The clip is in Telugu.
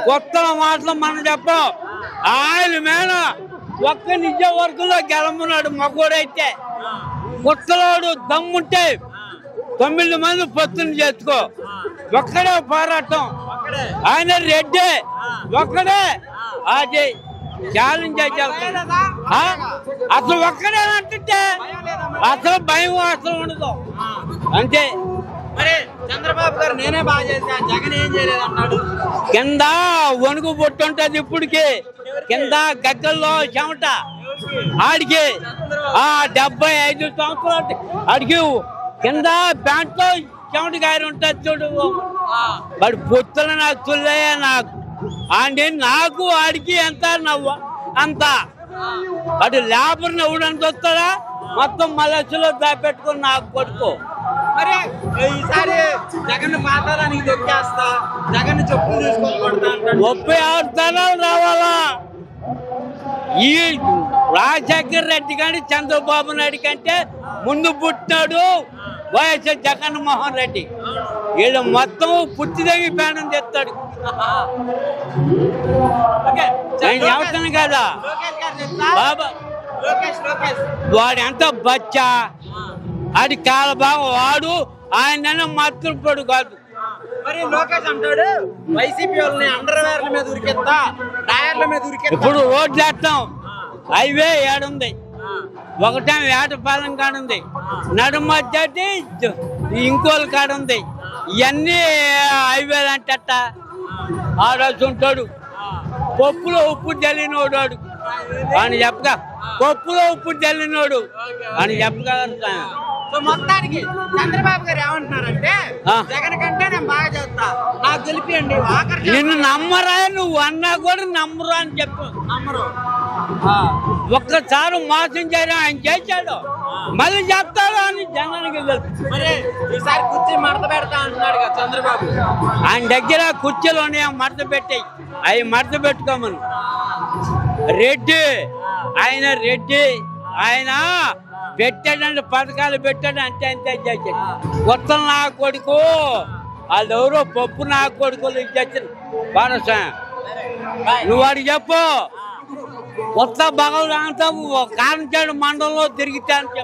కొత్త మాటలు మనం చెప్పం. ఆయన మీద ఒక్క నిజవర్గంలో గెలమున్నాడు మగోడైతే. కొత్తలోడు దమ్ముంటే 9 మంది పొత్తుని చేసుకో. ఒక్కడే పోరాటం. ఆయన రెడ్డి ఒక్కడే అది ఛాలెంజ్ అసలు ఒక్కడే అంటే అసలు భయం అసలు ఉండదు అంతే. మరి చంద్రబాబు గారు నేనే బాగా చేశా, జగన్ ఏం చేయలేదు అన్నాడు. కింద వణుకు పుట్టుంటది ఇప్పటికి. కింద గగ్గల్లో చెమట ఆడికి 75 సంవత్సరాలు ఆడికి కింద ప్యాంట్లో చెమట గారి ఉంటుంది చూడు. వాడు పొత్తులు నాకు తుల్లయ్య నాకు అంటే నాకు ఆడికి ఎంత నవ్వు అంత. వాడు లేబర్ నవ్వుడానికి వస్తాడా మొత్తం మలసులో దాపెట్టుకుని నాకు కొడుకు. మరి ఈసారి జగన్ పాతానికి దొక్కేస్తా, జగన్ చెప్పులు తీసుకోకూడదు అంటాడు. 36 తరాలు రావాలా. ఈ రాజశేఖర్ రెడ్డి కానీ చంద్రబాబు నాయుడు కంటే ముందు పుట్టినాడు వైఎస్ఆర్ జగన్మోహన్ రెడ్డి. వీళ్ళు మొత్తం పుట్టి దగ్గర పేడం తెస్తాడు. నేను చెప్తాను కదా బాబా, వాడు ఎంత బచ్చా అది చాలా బాగా వాడు. ఆయన మాతృపడు కాదు. మరి లోకేష్ అంటాడు వైసీపీ వాళ్ళని అండర్వేర్ల మీద ఉరికెత్తా, టైర్ల మీద ఉరికెత్తా. ఇప్పుడు రోడ్లు వేస్తాం. హైవే ఏడుంది, ఒకటేమో వేటపాలెం కాడుంది, నడుమధ్య ఇంకోలు కాడుంది. ఇవన్నీ హైవేలు అంటట. ఆ రోజు ఉంటాడు పప్పులో ఉప్పు జల్లినోడు అని చెప్పగా, పప్పులో ఉప్పు జల్లినోడు అని చెప్పగలుగుతా. సో మొత్తానికి చంద్రబాబు గారు ఏమంటున్నారంటే జగన్ కంటే నేను బాగా చేస్తా, నాకు గెలిపియండి. నిన్ను నమ్మరా, నువ్వు అన్నా కూడా నమ్మరు అని చెప్పు. నమ్మరు. ఒక్కసారి మోసం చేయడం ఆయన చేశాడు, మళ్ళీ చెప్తాడు అని జనానికి తెలుసు. మరి ఈసారి కుర్చీ మడత పెడతా అంటున్నాడు కదా చంద్రబాబు. ఆయన దగ్గర కుర్చీలోనే మడత పెట్టాయి, అవి మడత పెట్టుకోమను. రెడ్డి ఆయన రెడ్డి ఆయన పెట్టాడంటే పథకాలు పెట్టాడు అంటే అంతే చేశాడు. కొత్త నా కొడుకు వాళ్ళు ఎవరో పప్పు నా కొడుకులు ఇచ్చారు భరోసా. నువ్వు వాడికి చెప్పు కొత్త భగవంతు కాంచాడు మండలంలో తిరిగితే అని చెప్పు.